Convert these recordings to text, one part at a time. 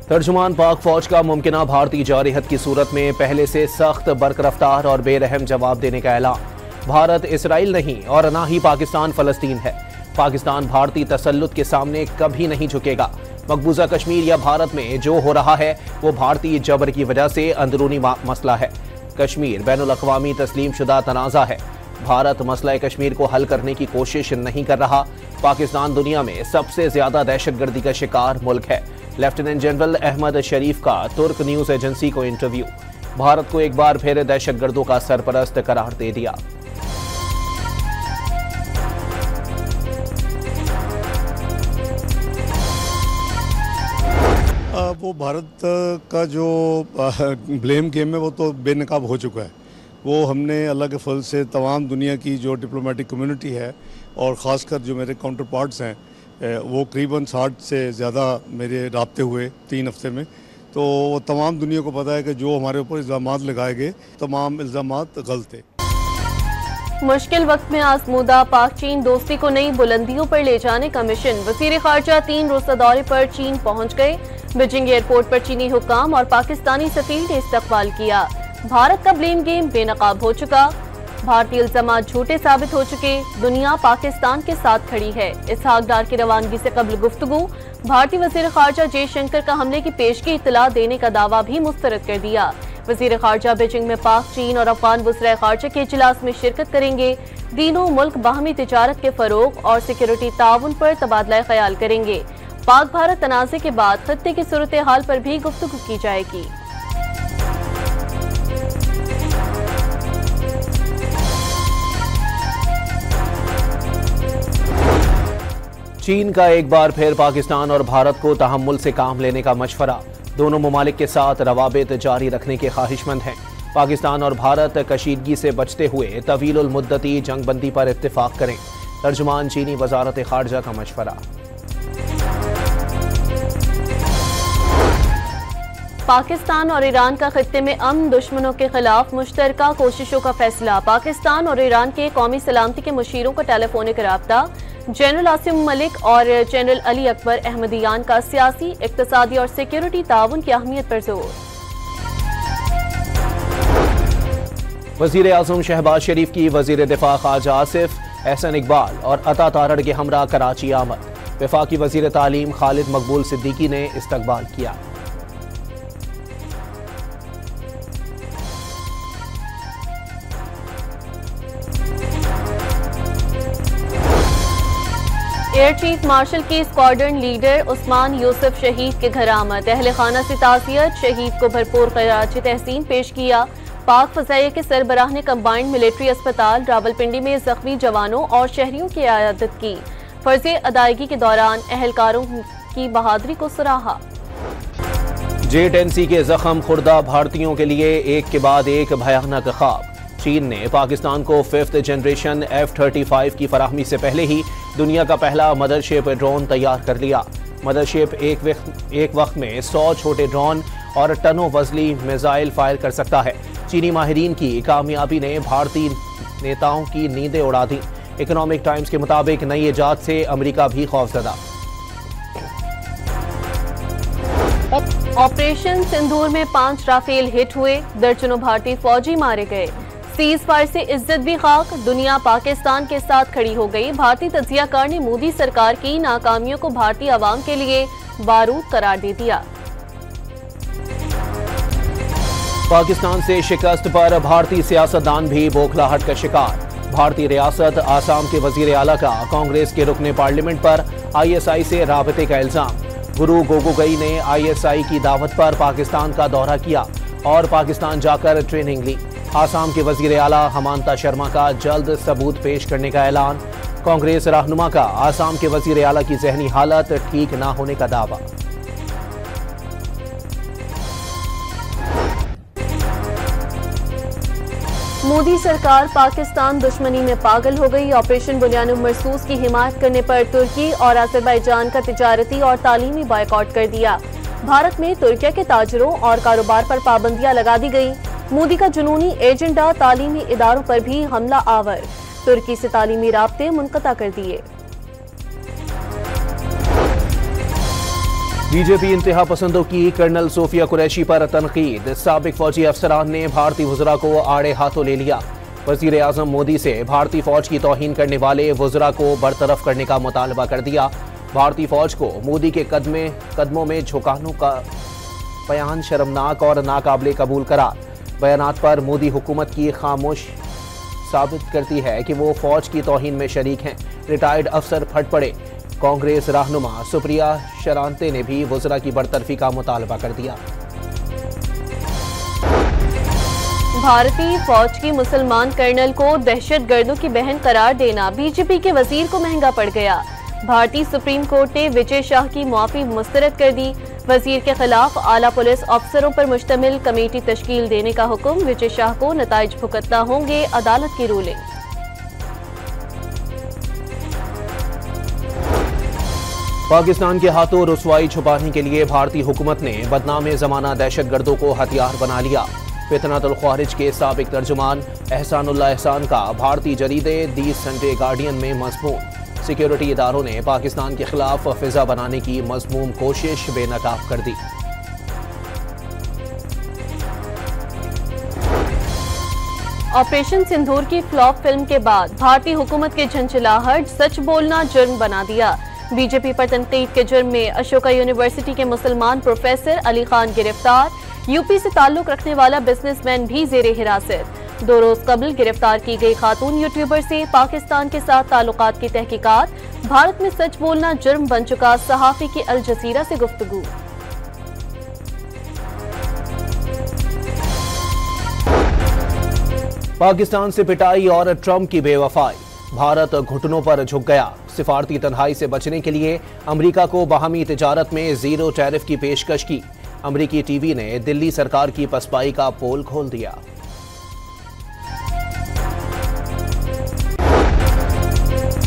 तर्जुमान पाक फौज का मुमकिना भारतीय जारहत की सूरत में पहले से सख्त बरकरफ्तार और बेरहम जवाब देने का ऐलान। भारत इसराइल नहीं और ना ही पाकिस्तान फलस्तीन है। पाकिस्तान भारतीय तसल्लुत के सामने कभी नहीं झुकेगा। मकबूजा कश्मीर या भारत में जो हो रहा है वो भारतीय जबर की वजह से अंदरूनी मसला है। कश्मीर बैनुल अक़वामी तस्लीम शुदा तनाज़ा है। भारत मसला कश्मीर को हल करने की कोशिश नहीं कर रहा। पाकिस्तान दुनिया में सबसे ज्यादा दहशतगर्दी का शिकार मुल्क है। लेफ्टिनेंट जनरल अहमद शरीफ का तुर्क न्यूज एजेंसी को इंटरव्यू। भारत को एक बार फिर दहशतगर्दों का सरपरस्त करार दे दिया। वो भारत का जो ब्लेम गेम है वो तो बेनकाब हो चुका है। वो हमने अल्लाह के फल से तमाम दुनिया की जो डिप्लोमेटिक कम्युनिटी है और ख़ासकर जो मेरे काउंटर पार्ट्स हैं वो करीबन 60 से ज़्यादा मेरे राब्ते हुए 3 हफ्ते में, तो वो तमाम दुनिया को पता है कि जो हमारे ऊपर इल्ज़ामात लगाए गए तमाम इल्ज़ामात गलत थे। मुश्किल वक्त में आजमूदा पाक चीन दोस्ती को नई बुलंदियों पर ले जाने का मिशन। वज़ीर ख़ारजा 3 रोज़ा दौरे पर चीन पहुंच गए। बीजिंग एयरपोर्ट पर चीनी हुक्काम और पाकिस्तानी सफ़ीर ने इस्तकबाल किया। भारत का ब्लेम गेम बेनकाब हो चुका। भारतीय इल्ज़ामात झूठे साबित हो चुके। दुनिया पाकिस्तान के साथ खड़ी है। इसहाक डार की रवानगी से कबल गुफ्तगू भारतीय वज़ीर ख़ारजा जयशंकर का हमले की पेशगी इत्तला देने का दावा भी मुस्तरद कर दिया। वज़ीर ख़ारजा बीजिंग में पाक चीन और अफ़गान वज़ीर ख़ारजा के इजलास में शिरकत करेंगे। तीनों मुल्क बाहमी तिजारत के फ़रोग़ और सिक्योरिटी ताउन पर तबादला ख्याल करेंगे। पाक भारत तनाज़े के बाद खत्ते की सूरत हाल पर भी गुफ्तगू की जाएगी। चीन का एक बार फिर पाकिस्तान और भारत को तहम्मुल से काम लेने का मशवरा। दोनों ममालिक के साथ रवाबित जारी रखने के ख्वाहिशमंद हैं। पाकिस्तान और भारत कशीदगी से बचते हुए तवीलुल मुद्दती जंगबंदी पर इत्तेफाक करें। तर्जुमान चीनी वजारत खारजा का मशवरा। पाकिस्तान और ईरान का खत्ते में अमन दुश्मनों के खिलाफ मुश्तरका कोशिशों का फैसला। पाकिस्तान और ईरान के कौमी सलामती के मुशीरों का टेलीफोनिक राब्ता। जनरल आसिम मलिक और जनरल अली अकबर अहमदियान का सियासी, इक्तसादी और सिक्योरिटी ताउन की अहमियत पर जोर। वजीर आज़म शहबाज शरीफ की वजीर दिफा ख्वाजा आसिफ, एहसन इकबाल और अता तारड़ के हमरा कराची आमद। वफाकी वजीर तालीम खालिद मकबूल सिद्दीकी ने इस्तकबाल किया। एयर चीफ मार्शल के स्क्वाड्रन लीडर उस्मान यूसुफ शहीद के घर आमद। अहले खाना से ताज़ियत, शहीद को भरपूर खराज तहसीन पेश किया। पाक फज़ाइया के सरबराह ने कंबाइंड मिलिट्री अस्पताल रावलपिंडी में जख्मी जवानों और शहरियों की इयादत की। फर्ज अदायगी के दौरान एहलकारों की बहादुरी को सराहा। J-10C के जख्म खुर्दा भारतीयों के लिए एक के बाद एक भयानक ख्वाब। चीन ने पाकिस्तान को 5th जनरेशन F-35 की फराहमी से पहले ही दुनिया का पहला मदरशिप ड्रोन तैयार कर लिया। मदरशिप एक वक्त में 100 छोटे ड्रोन और टनों वजली मिसाइल फायर कर सकता है। चीनी माहिरीन की कामयाबी ने भारतीय नेताओं की नींदें उड़ा दी। इकोनॉमिक टाइम्स के मुताबिक नई इजाद से अमेरिका भी खौफजदा। ऑपरेशन सिंदूर में 5 राफेल हिट हुए। दर्जनों भारतीय फौजी मारे गए। सीज फायर से इज्जत भी खाक। दुनिया पाकिस्तान के साथ खड़ी हो गई। भारतीय तज्जियाकार ने मोदी सरकार की नाकामियों को भारतीय अवाम के लिए बारूद करार दे दिया। पाकिस्तान से शिकस्त पर भारतीय सियासतदान भी बौखलाहट का शिकार। भारतीय रियासत आसाम के वजीर आला का कांग्रेस के रुकने पार्लियामेंट पर ISI से राबते का इल्जाम। गुरु गोगोई ने ISI की दावत पर पाकिस्तान का दौरा किया और पाकिस्तान जाकर ट्रेनिंग ली। आसाम के वजीर आला हेमंता शर्मा का जल्द सबूत पेश करने का ऐलान। कांग्रेस रहनुमा का आसाम के वजीर आला की जहनी हालत ठीक न होने का दावा। मोदी सरकार पाकिस्तान दुश्मनी में पागल हो गई। ऑपरेशन बुनियाद मरसूस की हिमायत करने पर तुर्की और अजरबैजान का तिजारती और तालीमी बायकॉट कर दिया। भारत में तुर्किया के ताजरों और कारोबार पर पाबंदियां लगा दी गई। मोदी का जुनूनी एजेंडा तालीमी इदारों पर भी हमला आवर। तुर्की से तालीमी राब्ते मुनक़ता कर दिए। बीजेपी इंतहा पसंदों की कर्नल सोफिया कुरैशी पर तनकीद। साबिक फौजी अफसरान ने भारतीय वज़रा को आड़े हाथों ले लिया। वज़ीर आज़म मोदी से भारतीय फौज की तौहीन करने वाले वज़रा को बरतरफ करने का मुतालबा कर दिया। भारतीय फौज को मोदी के कदमों में झुकाने का बयान शर्मनाक और नाकाबिले कबूल करार। बयानात पर मोदी हुकूमत की खामोश साबित करती है कि वो फौज की तौहीन में शरीक हैं। रिटायर्ड अफसर फट पड़े। कांग्रेस रहनुमा सुप्रिया शरांते ने भी वज़रा की बरतरफी का मुतालबा कर दिया। भारतीय फौज की मुसलमान कर्नल को दहशतगर्दों की बहन करार देना बीजेपी के वजीर को महंगा पड़ गया। भारतीय सुप्रीम कोर्ट ने विजय शाह की मुआफी मुस्तरद कर दी। वजीर के खिलाफ आला पुलिस अफसरों पर मुश्तमिल कमेटी तश्कील देने का हुक्म। विजय शाह को नताइज भुगतना होंगे, अदालत की रूलिंग। पाकिस्तान के हाथों रुसवाई छुपाने के लिए भारतीय हुकूमत ने बदनाम जमाना दहशतगर्दों को हथियार बना लिया। फितनतुल ख्वारिज के साबिक तर्जुमान एहसानुल्लाह एहसान का भारतीय जरीदे दी संडे गार्डियन में मज़मून। सिक्योरिटी इदारों ने पाकिस्तान के खिलाफ फिजा बनाने की मज़मूम कोशिश बेनकाब कर दी। ऑपरेशन सिंदूर की फ्लॉप फिल्म के बाद भारतीय हुकूमत के झंझलाहट सच बोलना जुर्म बना दिया। बीजेपी पर तनकीद के जुर्म में अशोका यूनिवर्सिटी के मुसलमान प्रोफेसर अली खान गिरफ्तार। यूपी से ताल्लुक रखने वाला बिजनेसमैन भी जेरे हिरासत। 2 रोज कबल गिरफ्तार की गई खातून यूट्यूबर से पाकिस्तान के साथ ताल्लुकात की तहकीकात। भारत में सच बोलना जुर्म बन चुका, सहाफी की अल जजीरा से गुफ्तगू। पाकिस्तान से पिटाई और ट्रंप की बेवफाई। भारत घुटनों पर झुक गया। सिफारती तन्हाई से बचने के लिए अमेरिका को बाहमी तिजारत में जीरो टैरिफ की पेशकश की। अमेरिकी टीवी ने दिल्ली सरकार की पसपाई का पोल खोल दिया।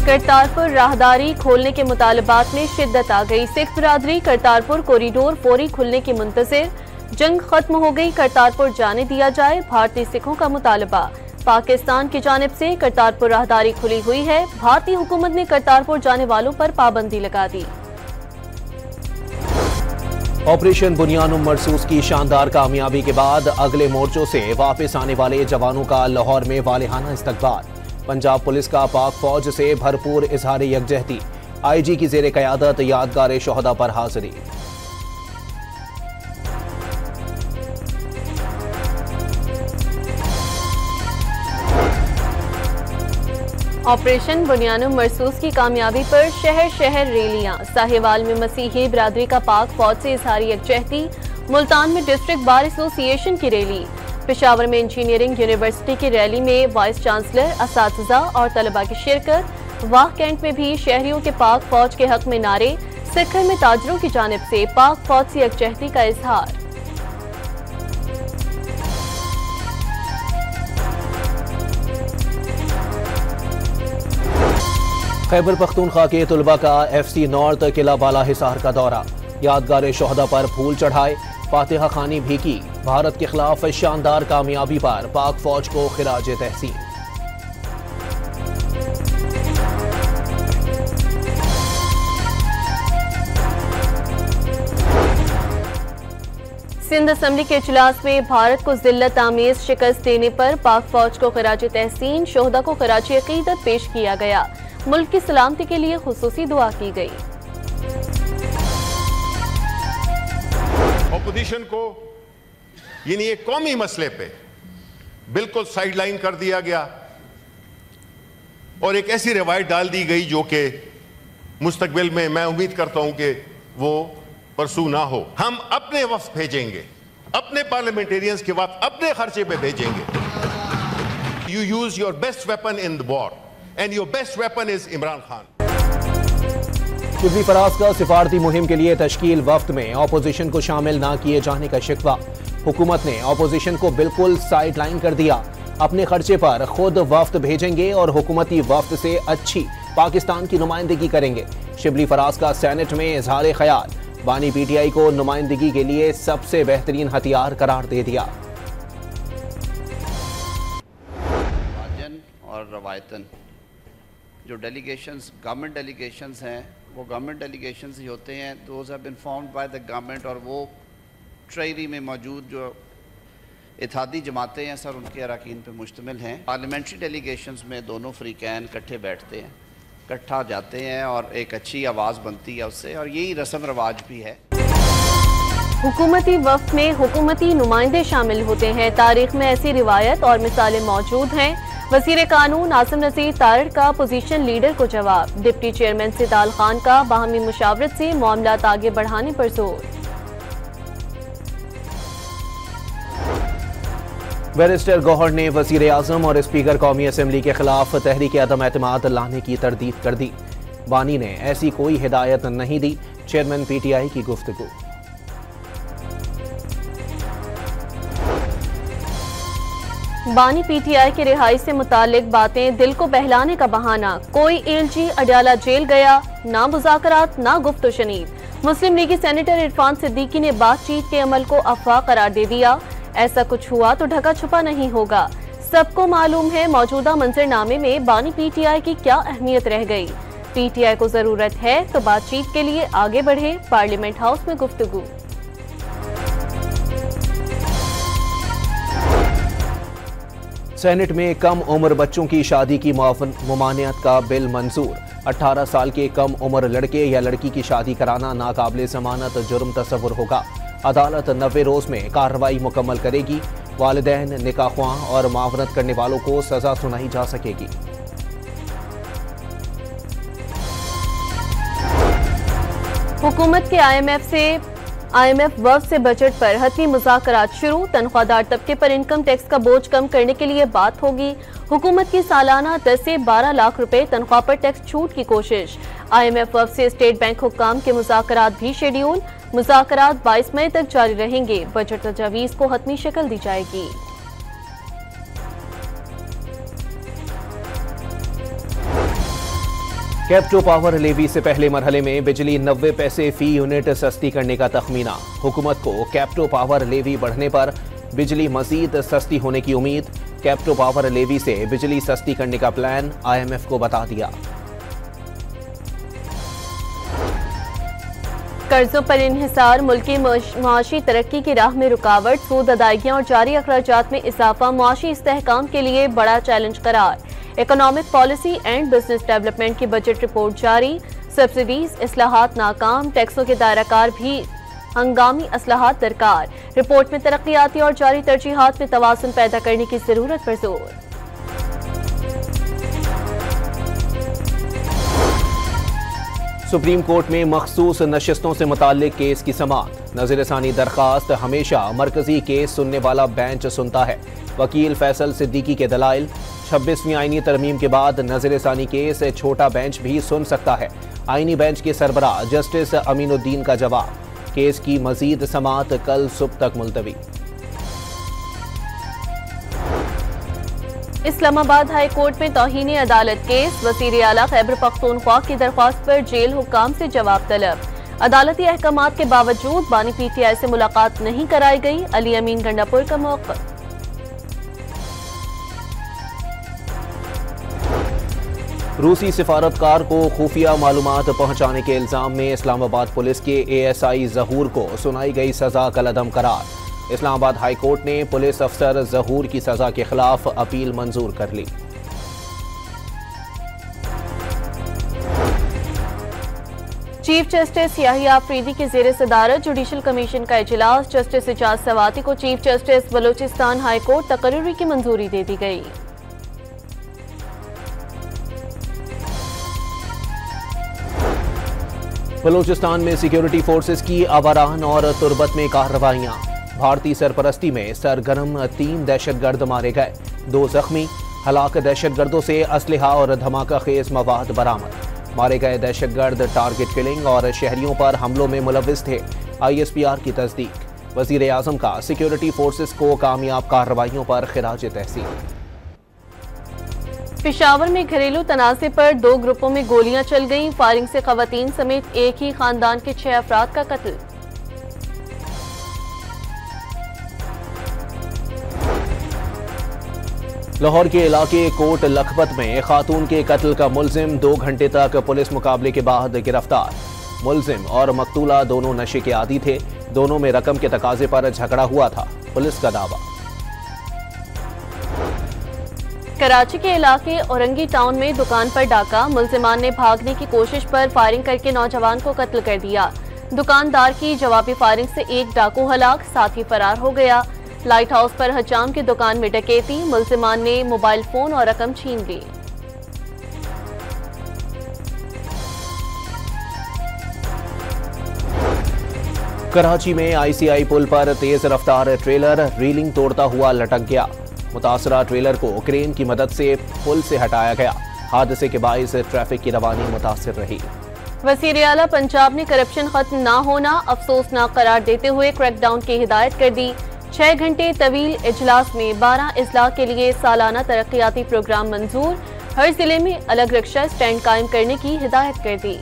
करतारपुर राहदारी खोलने के मुतालबात में शिद्दत आ गई। सिख बिरादरी करतारपुर कॉरिडोर फौरी खुलने की मुंतजिर। जंग खत्म हो गई, करतारपुर जाने दिया जाए, भारतीय सिखों का मुतालबा। पाकिस्तान की जानिब से करतारपुर राहदारी खुली हुई है। भारतीय हुकूमत ने करतारपुर जाने वालों पर पाबंदी लगा दी। ऑपरेशन बुनियानुम मरसूस की शानदार कामयाबी के बाद अगले मोर्चों से वापस आने वाले जवानों का लाहौर में वालिहाना इस्तकबाल। पंजाब पुलिस का पाक फौज से भरपूर इजहार यकजहती। आईजी की जेर क़यादत यादगार शोहदा पर हाजिरी। ऑपरेशन बुनियानुम मरसूस की कामयाबी पर शहर शहर रैलियां। साहिवाल में मसीही बिरादरी का पाक फौज से इजहार यकजहती। मुल्तान में डिस्ट्रिक्ट बार एसोसिएशन की रैली। पेशावर में इंजीनियरिंग यूनिवर्सिटी की रैली में वाइस चांसलर, असातिज़ा और तलबा की शिरकत। वाह कैंट में भी शहरियों के पाक फौज के हक में नारे। सिखर में ताजरों की जानिब से पाक फौज से यकजहती का इजहार। खैबर पख्तूनख्वा के तुलबा का FC नॉर्थ किला बाला हिसार का दौरा। यादगार शोहदा पर फूल चढ़ाए, फातिहा खानी भी की। भारत के खिलाफ शानदार कामयाबी पर पाक फौज को खिराज तहसीन। सिंध असम्बली के इजलास में भारत को जिल्लत आमेज शिकस्त देने पर पाक फौज को खिराज तहसीन, शोहदा को खिराज अकीदत पेश किया गया। मुल्क की सलामती के लिए खुसूसी दुआ की गई। ऑपोजिशन को यानी एक कौमी मसले पे बिल्कुल साइडलाइन कर दिया गया और एक ऐसी रवायत डाल दी गई जो कि मुस्तकबिल में मैं उम्मीद करता हूं कि वो परसू ना हो। हम अपने वफ्द भेजेंगे, अपने पार्लियामेंटेरियंस के वफ्द अपने खर्चे पे भेजेंगे। You use your best weapon in the war and your best weapon is Imran Khan. Shibli Faraz का सिफारती मुहिम के लिए तश्कील वफ्द में ऑपोजिशन को शामिल ना किए जाने का शिकवा। हुकूमत ने ऑपोजिशन को बिल्कुल साइडलाइन कर दिया। अपने खर्चे पर खुद वफ्द भेजेंगे और हुकूमती वफ्द से अच्छी पाकिस्तान की नुमाइंदगी करेंगे। शिबली फराज का सेनेट में इजहार ख्याल। बानी PTI को नुमाइंदगी के लिए सबसे बेहतरीन हथियार करार दे दिया। और रवायतन जो डेलीगेशंस गवर्नमेंट डेलीगेशंस हैं वो गवर्नमेंट डेलीगेशन ही होते हैं, those have been formed by the government, और वो ट्रेजरी में मौजूद जो इत्तेहादी जमातें हैं सर, उनके अरकान पे मुश्तमिल हैं। पार्लियामेंट्री डेलीगेशंस में दोनों फ्रीकैन इकट्ठे बैठते हैं, इकट्ठा जाते हैं और एक अच्छी आवाज़ बनती है उससे, और यही रस्म रवाज भी है। हुकूमती वफ्द में हुकूमती नुमाइंदे शामिल होते हैं। तारीख में ऐसी रिवायत और मिसालें मौजूद हैं। वज़ीर कानून आसिम नज़ीर तारड़ का पोजीशन लीडर को जवाब। डिप्टी चेयरमैन सिदाल खान का बाहमी मुशावरत से मामलात आगे बढ़ाने पर जोर। बैरिस्टर गौहर ने वज़ीर आज़म और स्पीकर कौमी असम्बली के खिलाफ तहरीक अदम एतमाद लाने की तरदीद कर दी। बानी ने ऐसी कोई हिदायत नहीं दी। चेयरमैन PTI की गुफ्तगू। बानी PTI की रिहाई से मुतालिक बातें दिल को बहलाने का बहाना। कोई ALG अडयाला जेल गया, ना मुज़ाकरात ना गुफ्तो शनीद। मुस्लिम लीगी सेनेटर इरफान सिद्दीकी ने बातचीत के अमल को अफवाह करार दे दिया। ऐसा कुछ हुआ तो ढका छुपा नहीं होगा। सबको मालूम है मौजूदा मंजरनामे में बानी PTI की क्या अहमियत रह गई। PTI को जरूरत है तो बातचीत के लिए आगे बढ़े। पार्लियामेंट हाउस में गुफ्तगू। सेनेट में कम उम्र बच्चों की शादी की मुमानियत का बिल मंजूर। 18 साल के कम उम्र लड़के या लड़की की शादी कराना नाकाबिले जमानत जुर्म तस्वुर होगा। अदालत 90 रोज में कार्रवाई मुकम्मल करेगी। वालिदैन, निकाहख्वां और मावनत करने वालों को सजा सुनाई जा सकेगी। हुकूमत के IMF वफ्द से बजट पर हतमी मुज़ाकरात शुरू। तनख्वाहदार तबके पर इनकम टैक्स का बोझ कम करने के लिए बात होगी। हुकूमत की सालाना 10 से 12 लाख रुपए तनख्वाह पर टैक्स छूट की कोशिश। IMF वफ्द से स्टेट बैंक हुक्काम के मुज़ाकरात भी शेड्यूल। मुज़ाकरात 22 मई तक जारी रहेंगे। बजट तजावीज़ को हतमी शक्ल दी जाएगी। कैप्टो पावर लेवी से पहले मरहले में बिजली 90 पैसे फी यूनिट सस्ती करने का तखमीना। हुकूमत को कैप्टो पावर लेवी बढ़ने पर बिजली मजीद सस्ती होने की उम्मीद। कैप्टो पावर लेवी से बिजली सस्ती करने का प्लान IMF को बता दिया। कर्जों पर इन्हिसार मुल्की मुआशी तरक्की की राह में रुकावट। सूद अदायगियां और जारी अखराजात में इजाफा मुआशी इस्तेहकाम के लिए बड़ा चैलेंज करार। Economic policy and business development की बजट रिपोर्ट जारी। सब्सिडीज इस्लाहात नाकाम। टैक्सों के दायराकार भी हंगामी असलाहात दरकार। रिपोर्ट में तरक्याती और जारी तरजीहात में तवाज़ुन पैदा करने की जरूरत पर जोर। सुप्रीम कोर्ट में मखसूस नशिस्तों से मुताल्लिक केस की समाअत। नज़रसानी दरखास्त हमेशा मरकजी केस सुनने वाला बेंच सुनता है। वकील फैसल सिद्दीकी के दलाइल। 26वीं आईनी तरमीम के बाद नज़रसानी केस छोटा बेंच भी सुन सकता है। आईनी बेंच के सरबराह जस्टिस अमीनुद्दीन का जवाब। केस की मजीद समाअत कल सुबह तक मुलतवी। इस्लामाबाद हाई कोर्ट में तौहीन अदालत केस। वज़ीर आला खैबर पख्तूनख्वा की दरख्वास्त पर जेल हुक्काम से जवाब तलब। अदालती अहकामात के बावजूद बानी PTI से मुलाकात नहीं कराई गई। अली अमीन गंडापुर का मौक़िफ़। रूसी सिफारतकार को खुफिया मालूमात पहुंचाने के इल्जाम में इस्लामाबाद पुलिस के ASI ज़हूर को सुनाई गई सजा कलअदम करार। इस्लामाबाद हाई कोर्ट ने पुलिस अफसर ज़हूर की सजा के खिलाफ अपील मंजूर कर ली। चीफ जस्टिस याहिया अफरीदी की ज़ेर सदारत जुडिशल कमीशन का इजलास। जस्टिस इजाज सवाती को chief justice Balochistan high court तकर्री की मंजूरी दे दी गई। बलोचिस्तान में सिक्योरिटी फोर्सेस की आवारान और तुरबत में कार्रवाइयां। भारतीय सरपरस्ती में सरगर्म 3 दहशतगर्द मारे गए, 2 जख्मी। हलाक दहशतगर्दों से असलहा और धमाका खेज मवाद बरामद। मारे गए दहशतगर्द टारगेट किलिंग और शहरियों पर हमलों में मुलव्विस थे। ISPR की तस्दीक। वज़ीर आज़म का सिक्योरिटी फोर्सेस को कामयाब कार्रवाइयों पर खिराज तहसीन। पेशावर में घरेलू तनाज़े पर 2 ग्रुपों में गोलियां चल गईं। फायरिंग से खवातीन समेत एक ही खानदान के 6 अफराद का कत्ल। लाहौर के इलाके कोट लखपत में खातून के कत्ल का मुलजिम 2 घंटे तक पुलिस मुकाबले के बाद गिरफ्तार। मुलजिम और मकतूला दोनों नशे के आदी थे। दोनों में रकम के तकाजे पर झगड़ा हुआ था, पुलिस का दावा। कराची के इलाके औरंगी टाउन में दुकान पर डाका। मुलजिमान ने भागने की कोशिश पर फायरिंग करके नौजवान को कत्ल कर दिया। दुकानदार की जवाबी फायरिंग से एक डाकू हलाक, साथी फरार हो गया। लाइट हाउस पर हजाम की दुकान में डकैती। मुलजिमान ने मोबाइल फोन और रकम छीन ली। कराची में आईसीआई पुल पर तेज रफ्तार ट्रेलर रीलिंग तोड़ता हुआ लटक गया। मुतासरा ट्रेलर को क्रेन की मदद से पुल से हटाया गया। हादसे के बाइस ट्रैफिक की रवानी मुतासिर रही। वज़ीर आला पंजाब ने करप्शन खत्म ना होना अफसोसनाक करार देते हुए क्रैकडाउन की हिदायत कर दी। 6 घंटे तवील इजलास में 12 अजला के लिए सालाना तरक्याती प्रोग्राम मंजूर। हर जिले में अलग रिक्शा स्टैंड कायम करने की हिदायत कर दी।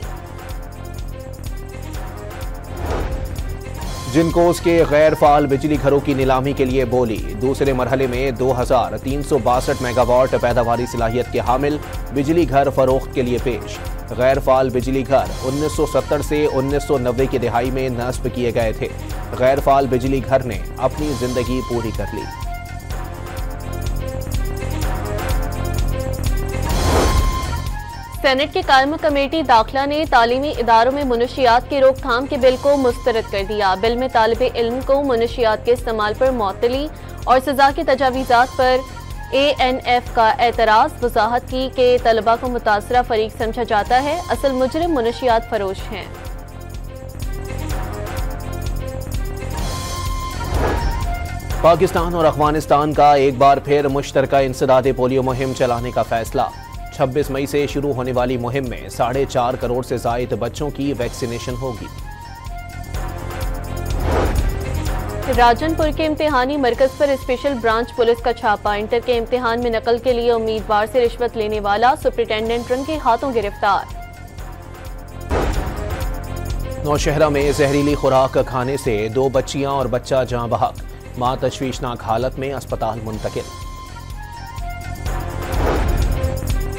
जिनकोस के गैर फाल बिजली घरों की नीलामी के लिए बोली। दूसरे मरहले में 2362 मेगावाट पैदावारी सलाहियत के हामिल बिजली घर फरोख्त के लिए पेश। गैर फाल बिजली घर 1970 से 1990 की दिहाई में नस्ब किए गए थे। गैर फाल बिजली घर ने अपनी जिंदगी पूरी कर ली। सेनेट की कायम कमेटी दाखिला ने तालीमी इदारों में मुनशियात की रोकथाम के बिल को मुस्तरद कर दिया। बिल में तालिबे इल्म को मुनशियात के इस्तेमाल पर मुअत्तली और सजा की तजावीज़ात पर ANF का एतराज़। वजाहत की कि तलबा को मुतासरा फरीक समझा जाता है, असल मुजरिम मुनशियात फरोश हैं। पाकिस्तान और अफगानिस्तान का एक बार फिर मुश्तरका इंसदादे पोलियो मुहिम चलाने का फैसला। 26 मई से शुरू होने वाली मुहिम में 4.5 करोड़ से जायद बच्चों की वैक्सीनेशन होगी। राजनपुर के इम्तिहानी मरकज पर स्पेशल ब्रांच पुलिस का छापा। इंटर के इम्तिहान में नकल के लिए उम्मीदवार से रिश्वत लेने वाला सुपरिटेंडेंट रंग के हाथों गिरफ्तार। नौशहरा में जहरीली खुराक खाने से 2 बच्चियां और बच्चा जाँ बहक। मां तशवीशनाक हालत में अस्पताल मुंतकिल।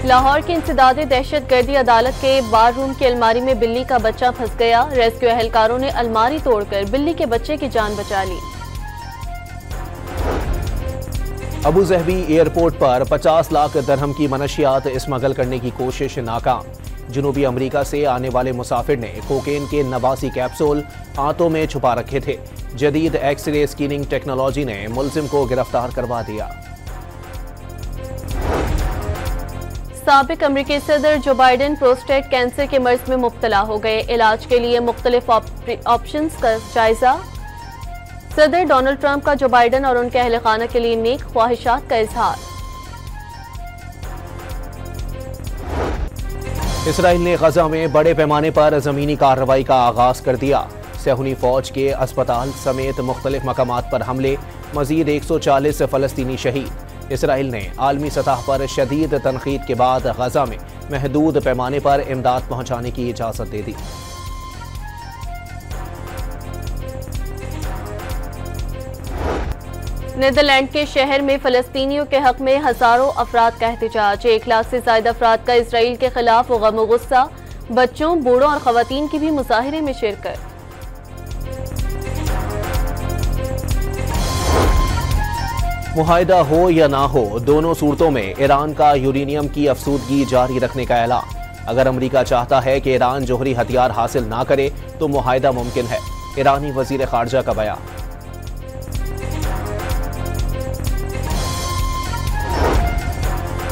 लाहौर की इंसदादे दहशतगर्दी अदालत के बार रूम की अलमारी में बिल्ली का बच्चा फंस गया। रेस्क्यू एहलकारों ने अलमारी तोड़कर बिल्ली के बच्चे की जान बचा ली। अबू जहबी एयरपोर्ट पर 50 लाख दरहम की मनशियात स्मगल करने की कोशिश नाकाम। जनूबी अमेरिका से आने वाले मुसाफिर ने कोकेन के 89 कैप्सूल आंतों में छुपा रखे थे। जदीद एक्सरे स्कैनिंग टेक्नोलॉजी ने मुलजिम को गिरफ्तार करवा दिया। साबिक अमेरिकी सदर जो बाइडेन प्रोस्टेट कैंसर के मर्ज में मुब्तला हो गए। इलाज के लिए मुख्तलिफ ऑप्शंस का जायजा। सदर डोनाल्ड ट्रंप का जो बाइडेन और उनके अहल खाना के लिए नेक ख्वाहिशात का इजहार। इसराइल ने गजा में बड़े पैमाने पर जमीनी कार्रवाई का आगाज कर दिया। सहूनी फौज के अस्पताल समेत मुख्तलिफ मकामात पर हमले। मजीद 140 फलस्तीनी शहीद। इसराइल ने आलमी सतह पर शदीद तनकीद के बाद गजा में महदूद पैमाने पर इमदाद पहुंचाने की इजाजत दे दी। नीदरलैंड के शहर में फलस्तीनियों के हक में हजारों अफराद का एहतजाज। 1 लाख से ज्यादा अफराद का इसराइल के खिलाफ गम गुस्सा। बच्चों, बूढ़ों और खवातीन की भी मुजाहिरे में शिरकत। मुआहिदा हो या ना हो, दोनों सूरतों में ईरान का यूरेनियम की अफसूदगी जारी रखने का ऐलान। अगर अमेरिका चाहता है कि ईरान जोहरी हथियार हासिल ना करे तो मुआहिदा मुमकिन है। ईरानी वजीर खारजा का बयान।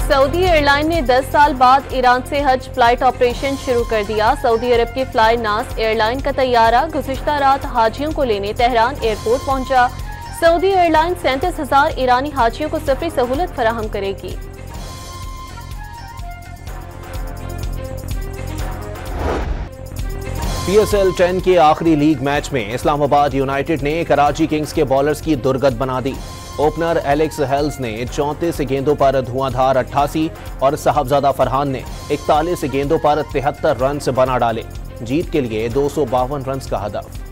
सऊदी एयरलाइन ने 10 साल बाद ईरान से हज फ्लाइट ऑपरेशन शुरू कर दिया। सऊदी अरब की फ्लाई नास एयरलाइन का तैयारा गुज़िश्ता रात हाजियों को लेने तेहरान एयरपोर्ट पहुंचा। सऊदी एयरलाइन 37,000 ईरानी हाजियों को सफरी सहूलत फराहम करेगी। PSL 10 के आखिरी लीग मैच में इस्लामाबाद यूनाइटेड ने कराची किंग्स के बॉलर्स की दुर्गत बना दी। ओपनर एलेक्स हेल्स ने 34 गेंदों पर धुआंधार 88 और साहबजादा फरहान ने 41 गेंदों पर 73 रन बना डाले। जीत के लिए 252 रन का हदफ।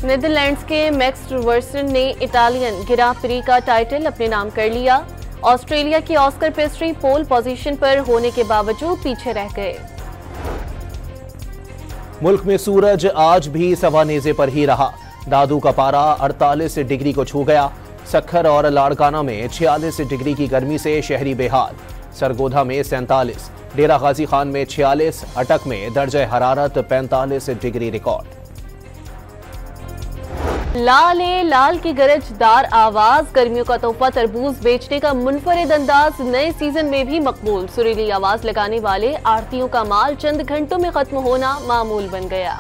नीदरलैंड्स के मैक्स वर्स्टन ने इटालियन ग्रां प्री का टाइटल अपने नाम कर लिया। ऑस्ट्रेलिया की ऑस्कर पिस्ट्री पोल पोजीशन पर होने के बावजूद पीछे रह गए। मुल्क में सूरज आज भी सवानेजे पर ही रहा। दादू का पारा 48 डिग्री को छू गया। सखर और लाड़काना में 46 डिग्री की गर्मी से शहरी बेहाल। सरगोधा में 47, डेरा गाजी खान में 46, अटक में दर्जे हरारत 45 डिग्री रिकॉर्ड। लाल ए लाल की गरजदार आवाज, गर्मियों का तोहफा तरबूज बेचने का मुनफरिद अंदाज नए सीजन में भी मकबूल। सुरीली आवाज लगाने वाले आड़तियों का माल चंद घंटों में खत्म होना मामूल बन गया।